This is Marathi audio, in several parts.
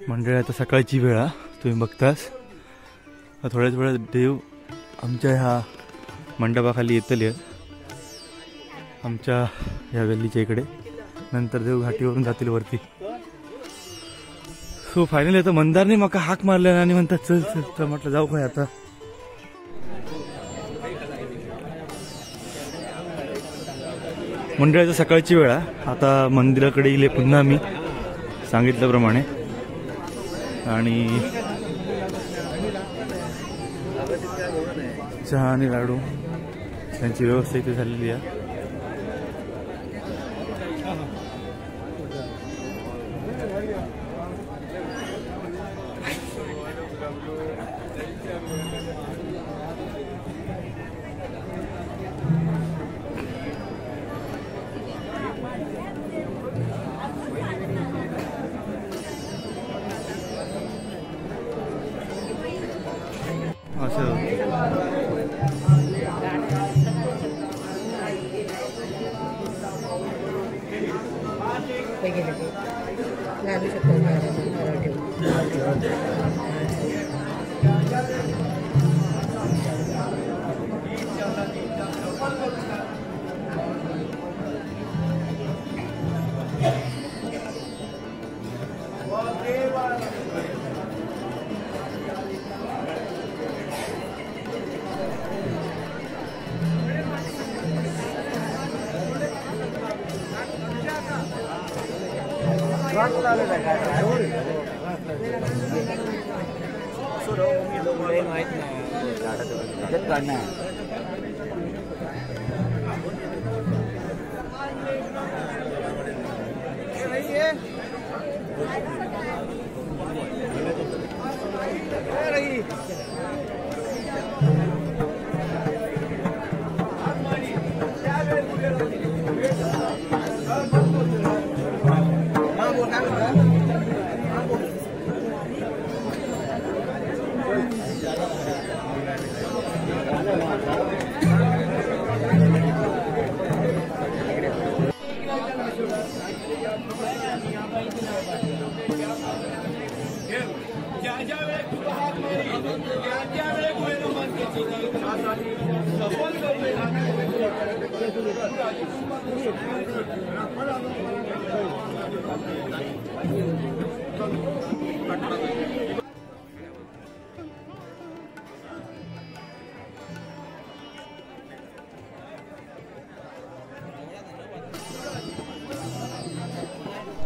मंडळी आता सकाळची वेळ तुम्ही बघतास. थोड्याच वेळात देव आमच्या ह्या मंडपाखाली येतले आमच्या ह्या गल्लीच्या इकडे. नंतर देव घाटीवरून जातील वरती. सो फायनली आता मंदारने मका हाक मारल्या आणि म्हणतात चल चल. तर म्हटलं जाऊ काय आता. मंडळाच्या सकाळची वेळ आता मंदिराकडे येईल पुन्हा मी सांगितल्याप्रमाणे. आणि चहा आणि लाडू त्यांची व्यवस्था इथे झालेली आहे.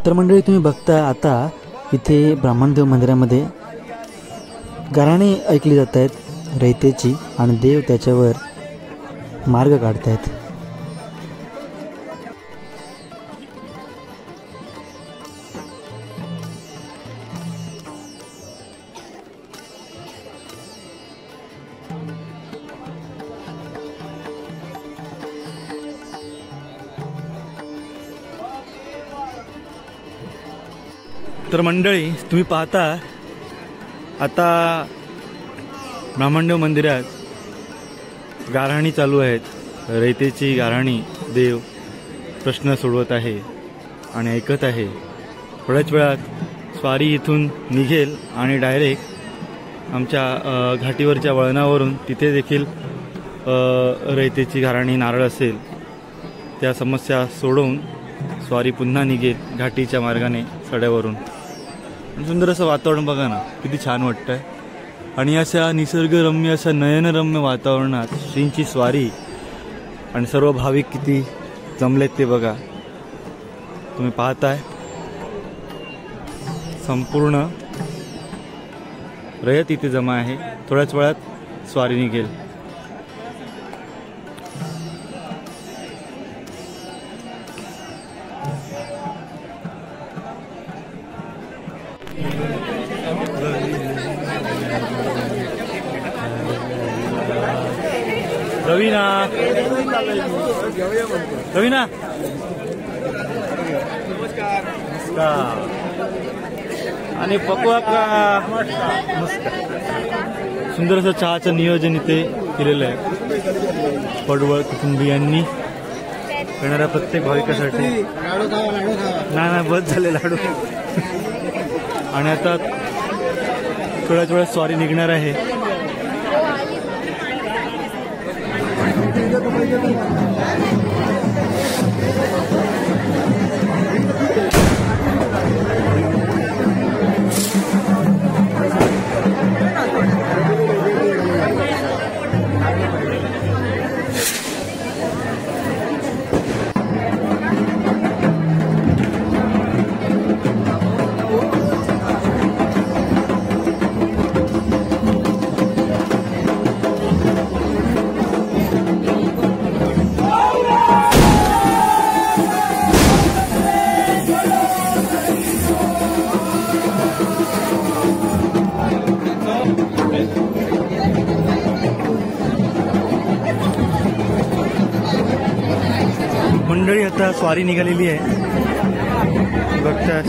तर मंडळी तुम्ही बघता आता इथे ब्राह्मणदेव मंदिरामध्ये गाराणे ऐकली जात आहेत रयतेची आणि देव त्याच्यावर मार्ग काढतायत. तर मंडळी तुम्ही पाहता आता ब्राह्मणदेव मंदिरात गाऱ्हाणी चालू आहेत. रयतेची गाऱ्हाणी देव प्रश्न सोडवत आहे आणि ऐकत आहे. थोड्याच वेळात स्वारी इथून निघेल आणि डायरेक्ट आमच्या घाटीवरच्या वळणावरून तिथे देखील रयतेची गाऱ्हाणी नारळ असेल त्या समस्या सोडवून स्वारी पुन्हा निघेल घाटीच्या मार्गाने सड्यावरून. सुंदर असं वातावरण बघा ना, किती छान वाटतंय. आणि अशा निसर्गरम्य अशा नयनरम्य वातावरणात श्रींची स्वारी आणि सर्व भाविक किती जमलेत ते बघा. तुम्ही पाहताय संपूर्ण रयत इथे जमा आहे. थोड्याच वेळात स्वारी निघेल. रवीना रवीना नमस्कार. आणि पकवा का सुंदर असं चहाचं नियोजन इथे केलेलं आहे पडवळ कुटुंबियांनी. येणाऱ्या प्रत्येक भाविकासाठी. नाही बस झाले लाडू. आणि आता थोड्याच वेळात स्वारी निघणार आहे. मंडळी आता स्वारी निघालेली आहे बघतास.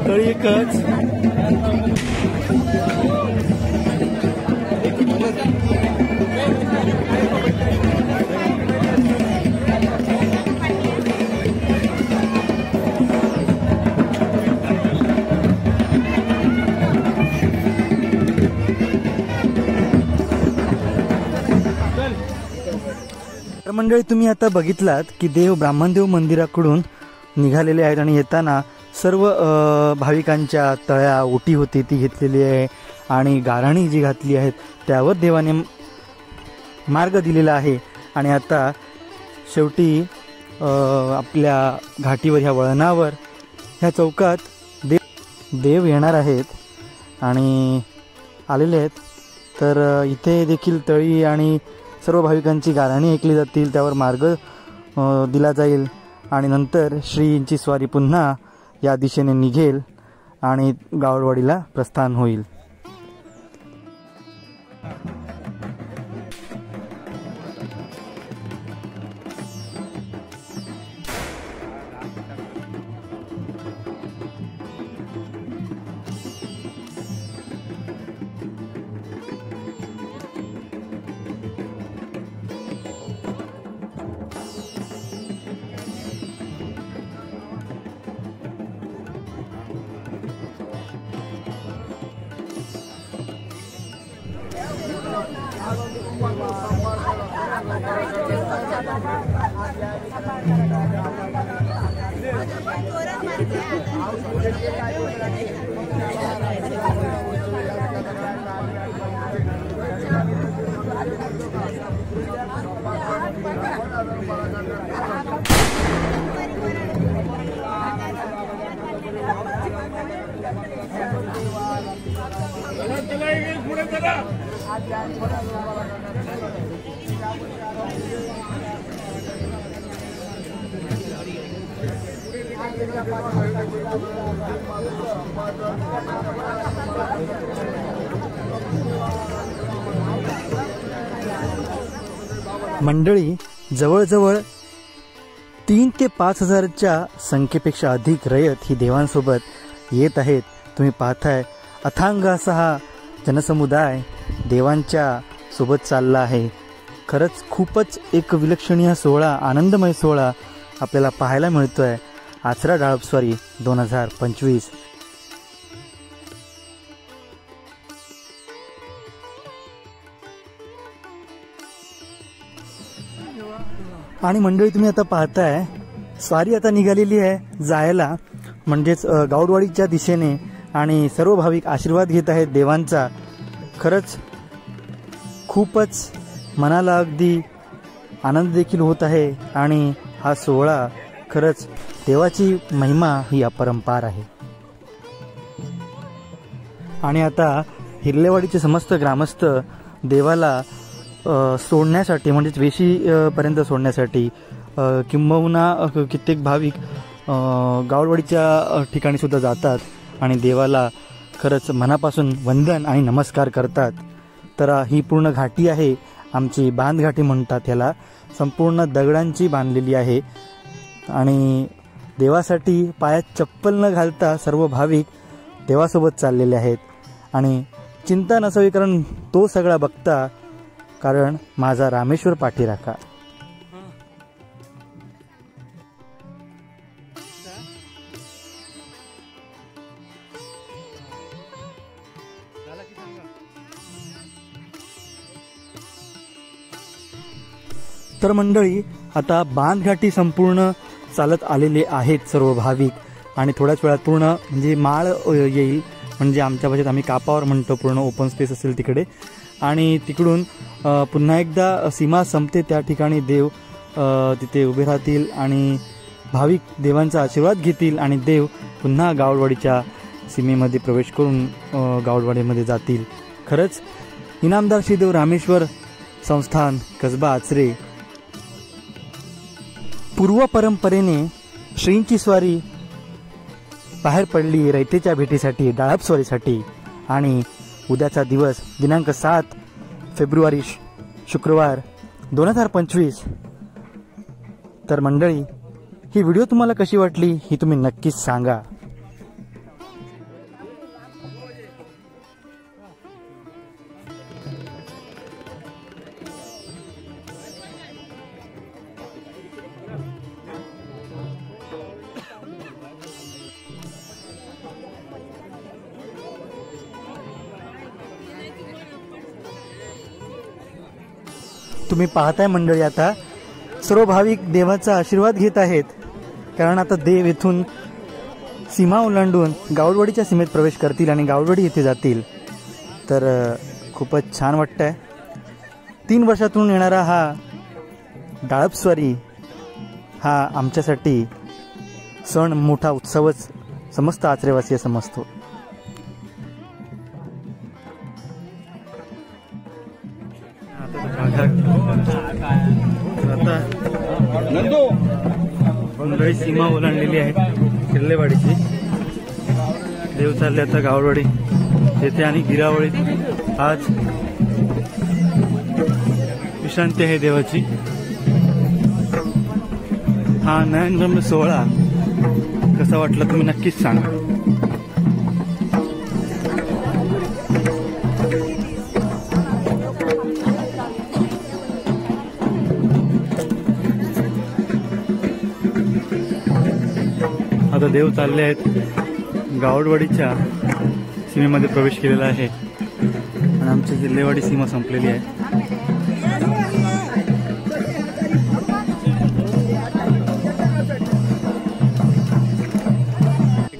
तळी एकच. तर मंडळी तुम्ही आता बघितलात की देव ब्राह्मणदेव मंदिराकडून निघालेले आहेत आणि येताना सर्व भाविकांच्या तळ्या ओटी होती ती घेतलेली आहे आणि गाराणी जी घातली आहेत त्यावर देवाने मार्ग दिलेला आहे. आणि आता शेवटी आपल्या घाटीवर ह्या वळणावर ह्या चौकात देव येणार आहेत आणि आलेले आहेत. तर इथे देखील तळी आणि सर्व भाविकांची गाराणी ऐकली जातील, त्यावर मार्ग दिला जाईल आणि नंतर श्रींची स्वारी पुन्हा या दिशेने निघेल आणि गावडवाडीला प्रस्थान होईल. मंडळी, जवळजवळ 3 ते 5 हजारच्या संख्येपेक्षा अधिक रयत ही देवांसोबत येत आहेत. तुम्ही पाहताय अथांग असा हा जनसमुदाय देवांच्या सोबत चालला आहे. खरंच खूपच एक विलक्षणीय सोहळा, आनंदमय सोहळा आपल्याला पाहायला मिळतोय. आचरा डाळपस्वारी 2025. आणि मंडळी, तुम्ही आता पाहताय स्वारी आता निघालेली आहे जायला, म्हणजेच गावडवाडीच्या दिशेने. आणि सर्व भाविक आशीर्वाद घेत आहेत देवांचा. खरंच खूपच मनाला अगदी आनंद देखील होत आहे. आणि हा सोहळा खरंच देवाची महिमा ही अपरंपार आहे. आणि आता हिरलेवाडीचे समस्त ग्रामस्थ देवाला सोडण्यासाठी, म्हणजेच वेशीपर्यंत सोडण्यासाठी, किंबहुना कित्येक भाविक गावडवाडीच्या ठिकाणी सुद्धा जातात आणि देवाला खरंच मनापासून वंदन आणि नमस्कार करतात. तर ही पूर्ण घाटी आहे, आमची बांधघाटी म्हणतात याला. संपूर्ण दगडांची बांधलेली आहे. आणि देवासाठी पायात चप्पल न घालता सर्व भाविक देवासोबत चाललेले आहेत. आणि चिंता नसावी, कारण तो सगळा बघता, कारण माझा रामेश्वर पाठीराखा. तर मंडळी, आता बांधघाटी संपूर्ण चालत आलेले आहेत सर्व भाविक. आणि थोड्याच वेळात पूर्ण म्हणजे माळ येईल, म्हणजे आमच्या भाषेत आम्ही कापावर म्हणतो. पूर्ण ओपन स्पेस असेल तिकडे. आणि तिकडून पुन्हा एकदा सीमा संपते, त्या ठिकाणी देव तिथे उभे राहतील आणि भाविक देवांचा आशीर्वाद घेतील. आणि देव पुन्हा गावडवाडीच्या सीमेमध्ये प्रवेश करून गावडवाडीमध्ये जातील. खरंच इनामदार श्रीदेव रामेश्वर संस्थान, कसबा आचरे. पूर्व परंपरेने श्रींची स्वारी बाहेर पडली रयतेच्या भेटीसाठी, डाळपस्वारीसाठी. आणि उद्याचा दिवस दिनांक 7 फेब्रुवारी शुक्रवार 2025. तर मंडळी, ही व्हिडिओ तुम्हाला कशी वाटली ही तुम्ही नक्कीच सांगा. तुम्ही पाहताय मंडळी, आता सर्व भाविक देवाचा आशीर्वाद घेत आहेत. कारण आता देव इथून सीमा ओलांडून गावडवाडीच्या सीमेत प्रवेश करतील आणि गावडवाडी येथे जातील. तर खूपच छान वाटतंय. 3 वर्षातून येणारा हा डाळपस्वारी हा आमच्यासाठी सण, मोठा उत्सवच समस्त आचरेवासीय समजतो. मंडळी सीमा ओलांडलेली आहे हिरलेवाडीची. देव चालले आता गावडवाडी येथे. आणि गिरावळीत आज विश्रांती आहे देवाची. हा नयनरम्य सोहळा कसा वाटला तुम्ही नक्कीच सांगा. आता देव चालले आहेत गावडवाडीच्या सीमेमध्ये प्रवेश केलेला आहे. आणि आमची जिल्हेवाडी सीमा संपलेली आहे.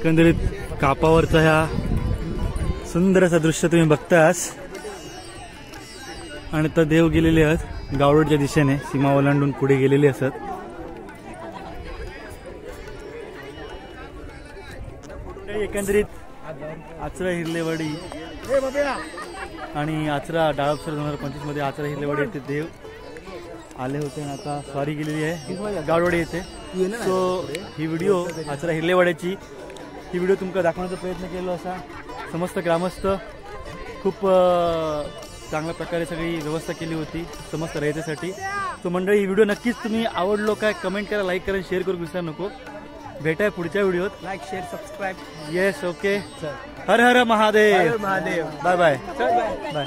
एकंदरीत कापावरचा ह्या सुंदर असं दृश्य तुम्ही बघतास. आणि तर देव गेलेले आहेत गावरोडच्या दिशेने, सीमा ओलांडून पुढे गेलेले असत. एकंदरीत आचरा हिरलेवाडी आणि आचरा डाळपसर 2025 मध्ये आचरा हिरलेवाडी येथे देव आले होते आणि आता स्वारी गेलेली आहे गावरोडी येथे. सो ही व्हिडिओ आचरा हिरलेवाड्याची ही व्हिडिओ तुमका दाखवण्याचा प्रयत्न केला असा. समस्त ग्रामस्थ खूप चांगल्या प्रकारे सगळी व्यवस्था केली होती समस्त रहितेसाठी. सो मंडळी ही व्हिडिओ नक्कीच तुम्ही आवडलो काय कमेंट करा, लाईक करा, शेअर करू विसरू नको. भेटाय पुढच्या व्हिडिओत. Like share subscribe. Yes okay. हर हर Mahadev. Mahadev. Bye bye bye.